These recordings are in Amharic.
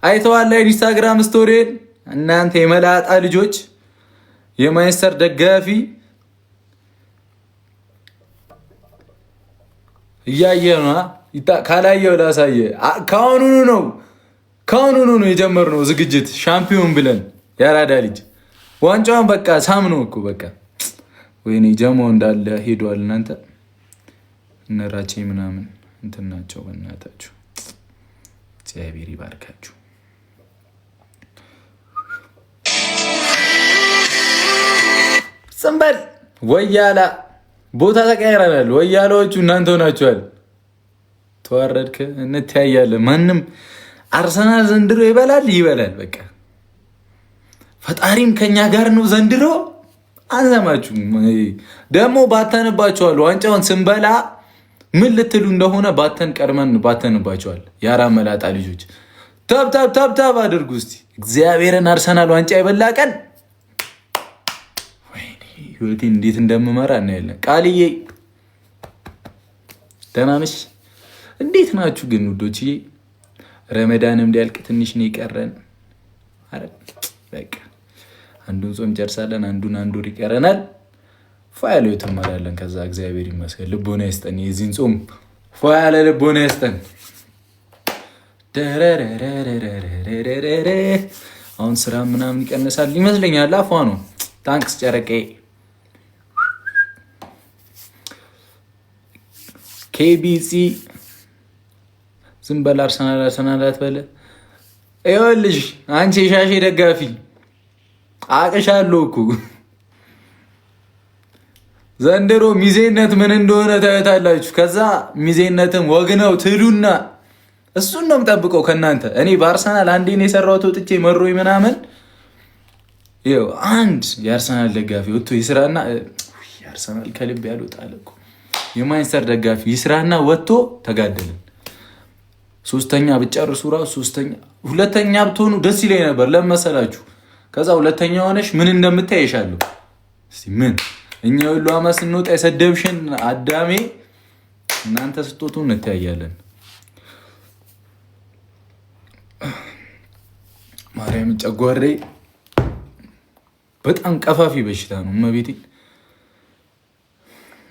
አይተዋል ኢንስታግራም ስቶሪን እናንተ የመላጣ ልጆች የማንቸስተር ደጋፊ እያየ ነው። ካላየው ላሳየ ካሁኑኑ ነው የጀመርነው ዝግጅት ሻምፒዮን ብለን ያራዳ ልጅ ዋንጫውን በቃ ሳምነው እኮ በቃ ወይኔ ጀማው እንዳለ ሄዷል። እናንተ እነራቼ ምናምን እንትን ናቸው። በእናታችሁ እግዚአብሔር ይባርካችሁ። ጽንበል ወያላ ቦታ ተቀያይረናል። ወያላዎቹ እናንተ ሆናችኋል። ተዋረድከ እንተያያለን። ማንም አርሰናል ዘንድሮ ይበላል። በቃ ፈጣሪም ከኛ ጋር ነው ዘንድሮ። አንሰማችሁም ደግሞ ባተንባቸዋል። ዋንጫውን ስንበላ ምን ልትሉ እንደሆነ ቀድመን ባተንባቸዋል። የአራ መላጣ ልጆች ታብ አድርጉ እስቲ። እግዚአብሔርን አርሰናል ዋንጫ የበላ ቀን ህይወቴን እንዴት እንደምመራ እናያለን። ቃልዬ ደህና ነሽ? እንዴት ናችሁ ግን ውዶችዬ? ረመዳንም ሊያልቅ ትንሽ ነው የቀረን። አረ በቃ አንዱን ጾም ጨርሳለን፣ አንድ ወር ይቀረናል። ፋያለው ተማራለን። ከዛ እግዚአብሔር ይመስገን ልቦና ይስጠን። የዚህን ጾም ፋያለ ልቦና ይስጠን። አሁን ስራ ምናምን ይቀንሳል ይመስለኛል። አፏ ነው። ታንክስ ጨረቄ ኬቢሲ ዝም በል አርሰናል አትበለ። ይኸውልሽ አንቺ የሻሼ ደጋፊ አቅሻለሁ እኮ ዘንድሮ ሚዜነት ምን እንደሆነ ታዩታላችሁ። ከዛ ሚዜነትም ወግነው ትሉና እሱን ነው የምጠብቀው ከእናንተ። እኔ በአርሰናል አንዴን የሰራሁት ወጥቼ መሮኝ ምናምን ይኸው አንድ የአርሰናል ደጋፊ ወጥቶ ይስራና የአርሰናል ከልብ ያልወጣል እኮ የማንቸስተር ደጋፊ ይስራና ወጥቶ ተጋደልን። ሶስተኛ ብጨርሱ ራሱ ሁለተኛ ብትሆኑ ደስ ይለኝ ነበር። ለምን መሰላችሁ? ከዛ ሁለተኛ ሆነሽ ምን እንደምታይ ይሻለሁ። እስቲ ምን እኛ ሁሉ አመት ስንወጣ የሰደብሽን አዳሜ እናንተ ስትወጡ እንተያያለን። ማርያም ጨጓሬ በጣም ቀፋፊ በሽታ ነው። እመቤቴ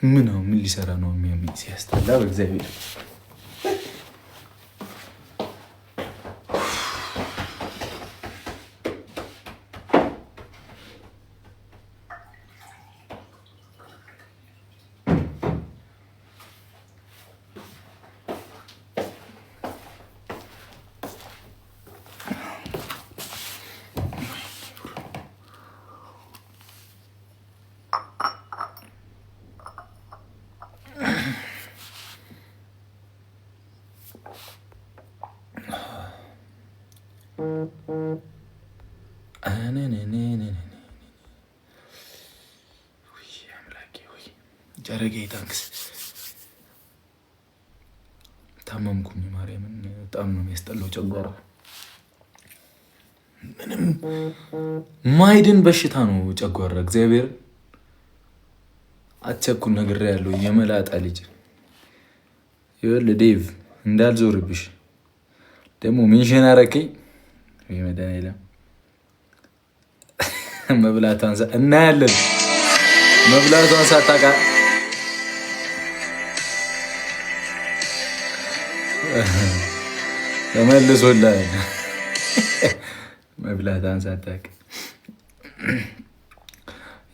ምን ሊሰራ ነው የሚያምኝ ሲያስጠላ በእግዚአብሔር። ጨረቄ ታንክስ። ታመምኩኝ ማርያምን፣ በጣም ነው የሚያስጠላው ጨጓራ። ምንም ማይድን በሽታ ነው ጨጓራ። እግዚአብሔር አትቸኩል ነግሬሃለሁ። የመላጣ ልጅ ይኸውልህ ዴቭ እንዳልዞርብሽ ደግሞ ሜንሽን አረከኝ። መድኃኒዓለም መብላቷን እናያለን። መብላቷን ሳታውቃ ተመልሶላል። መብላቷን ሳታውቅ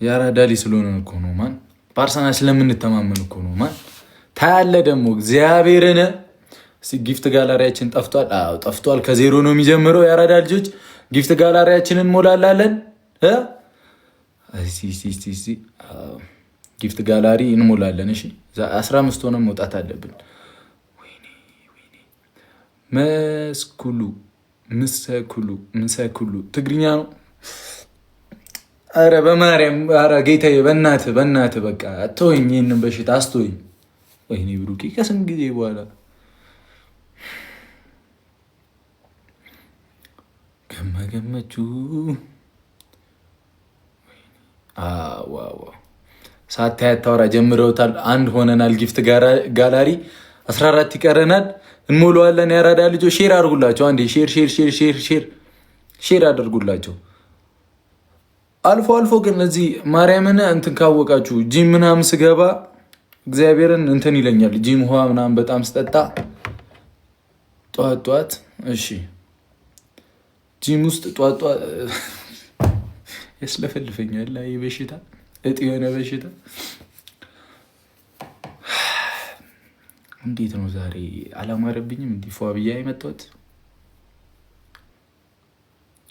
ያራዳ ልጅ ስለሆነ እኮ ነው ማን። በአርሰናል ስለምንተማመን እኮ ነው ማን። ታያለህ ደግሞ እግዚአብሔርን። ጊፍት ጋላሪያችን ጠፍቷል። አዎ ጠፍቷል። ከዜሮ ነው የሚጀምረው። ያራዳ ልጆች ጊፍት ጋላሪያችንን እንሞላላለን። ጊፍት ጋላሪ እንሞላለን። እሺ 15 ሆነን መውጣት አለብን። ምሰኩሉ ትግርኛ ነው። አረ በማርያም አረ ጌታዬ በእናትህ በቃ አትወኝ፣ ይህንን በሽታ አስተወኝ። ወይኔ ብሩኬ ከስንት ጊዜ በኋላ ገመቹ ሳታይ አታወራ ጀምረውታል። አንድ ሆነናል። ጊፍት ጋላሪ 14 ይቀረናል፣ እንሞላዋለን። ያራዳ ልጆች ሼር አድርጉላቸው አንዴ፣ ሼር አድርጉላቸው። አልፎ አልፎ ግን እዚህ ማርያምን እንትን ካወቃችሁ ጂም ምናምን ስገባ እግዚአብሔርን እንትን ይለኛል። ጂም ውሃ ምናምን በጣም ስጠጣ ጠዋት እሺ፣ ጂም ውስጥ ጠዋት ያስለፈልፈኛል። ይህ በሽታ እጥ የሆነ በሽታ። እንዴት ነው ዛሬ አላማረብኝም? እንዲህ ፏ ብዬ የመጣሁት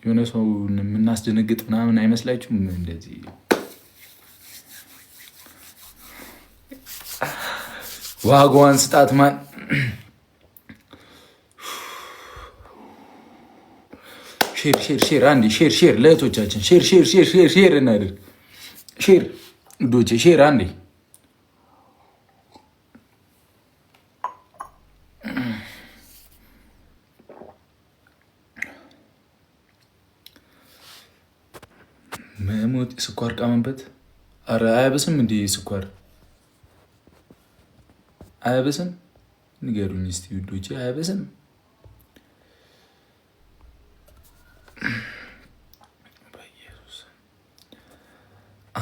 የሆነ ሰው የምናስደነግጥ ምናምን አይመስላችሁም? እንደዚህ ዋጋዋን ስጣት ማን ሼር አንዴ ሼር ለእህቶቻችን ሼር እናድርግ። ሼር ዶቼ ሼር አንዴ መሞት ስኳር ቃመንበት። አረ አያበስም እንዴ ስኳር አያበስም? ንገሩኝ እስቲ ውዶቼ፣ አያበስም?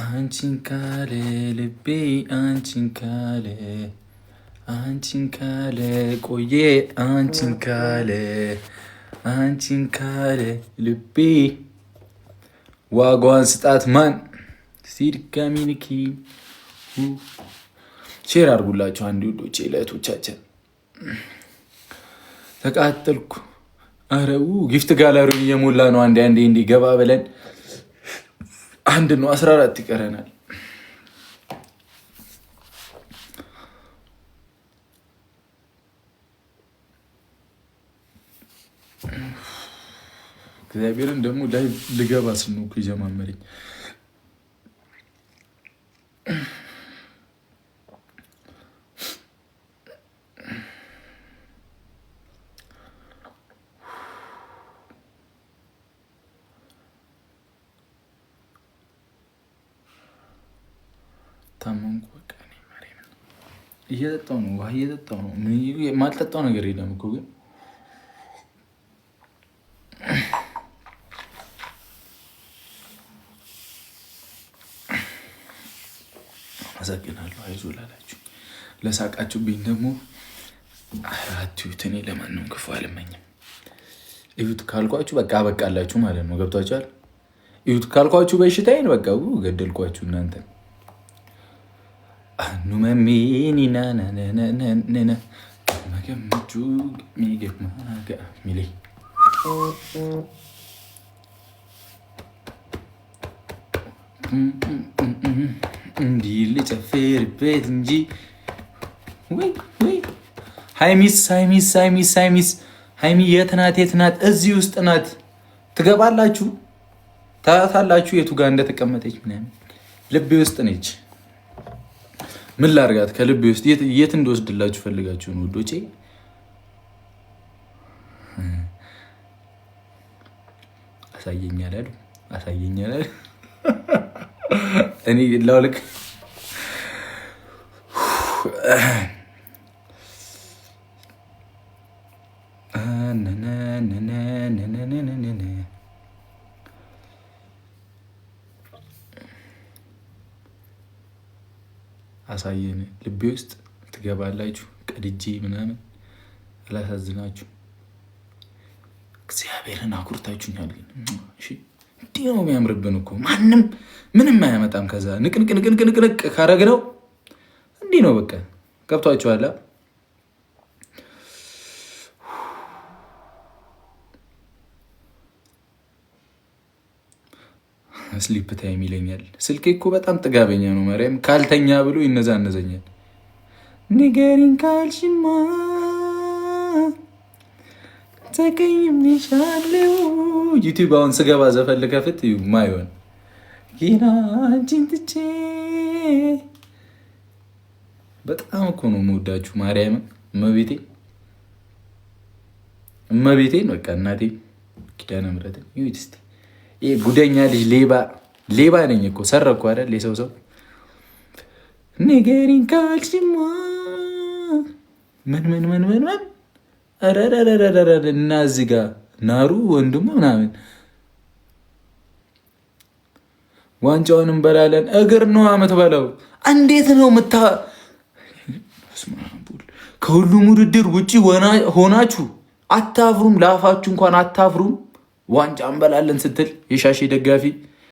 አንቺን ካለ ልቤ አንቺን ካለ ቆየ አንቺን ካለ ልቤ ዋጋዋን ስጣት ማን ሲድጋሚ ንኪ። ሼር አድርጉላቸው አንድ ውዶቼ ለእህቶቻችን። ተቃጠልኩ። አረው ጊፍት ጋለሪውን እየሞላ ነው። አንዴ እንዲገባ ብለን አንድ ነው 14 ይቀረናል። እግዚአብሔርን ደግሞ ላይ ልገባ ስል ነው የጀማመረኝ። ታመንኩ በቃ እየጠጣሁ ነው፣ ውሃ እየጠጣሁ ነው። የማልጠጣው ነገር የለም እኮ ግን አመሰግናለሁ። አይዞህ ላላችሁ ለሳቃችሁብኝ ደግሞ አትዩት። እኔ ለማንም ክፉ አልመኝም። እዩት ካልኳችሁ በቃ አበቃላችሁ ማለት ነው። ገብቷችኋል? እዩት ካልኳችሁ በሽታዬን በቃ ገደልኳችሁ እናንተ። አኑመሚኒናናናናና መገመቹ ሚገማጋ ሚሌ እንዲህ ልጨፍርበት እንጂ ወይ ሀይሚስ ሀይሚ የት ናት? እዚህ ውስጥ ናት። ትገባላችሁ፣ ታያታላችሁ የቱ ጋር እንደተቀመጠች ምናምን። ልቤ ውስጥ ነች። ምን ላርጋት? ከልቤ ውስጥ የት እንደወስድላችሁ ፈልጋችሁ ነው ውዶቼ? አሳየኛል እኔ ላውልቅ። አሳየን። ልቤ ውስጥ ትገባላችሁ። ቀድጄ ምናምን አላሳዝናችሁ። እግዚአብሔርን አኩርታችሁኛል። እንዲህ ነው የሚያምርብን እኮ ማንም ምንም አያመጣም። ከዛ ንቅንቅ ካረግነው እንዲህ ነው በቃ። ገብቷችኋል? ስሊፕ ታይም ይለኛል። ስልኬ እኮ በጣም ጥጋበኛ ነው። ማርያም ካልተኛ ብሎ ይነዛነዘኛል። ንገሪኝ ካልሽማ ተቀይሜሻለሁ። ዩቲዩብ አሁን ስገባ ዘፈን ልከፍት ማይሆን ጌና አንቺን ትቼ በጣም እኮ ነው የምወዳችሁ። ማርያም እመቤቴን በቃ እናቴ ኪዳነ ምሕረትን ይሁት እስኪ። ይሄ ጉደኛ ልጅ ሌባ ነኝ እኮ ሰረኩ አይደል? የሰው ንገሪኝ ካልሽማ ምን እና እዚህ ጋር ናሩ ወንድሙ ምናምን ዋንጫውን እንበላለን። እግር ነው የምትበላው። እንዴት ነው ከሁሉም ውድድር ውጪ ሆናችሁ አታፍሩም? ለአፋችሁ እንኳን አታፍሩም? ዋንጫ እንበላለን ስትል የሻሼ ደጋፊ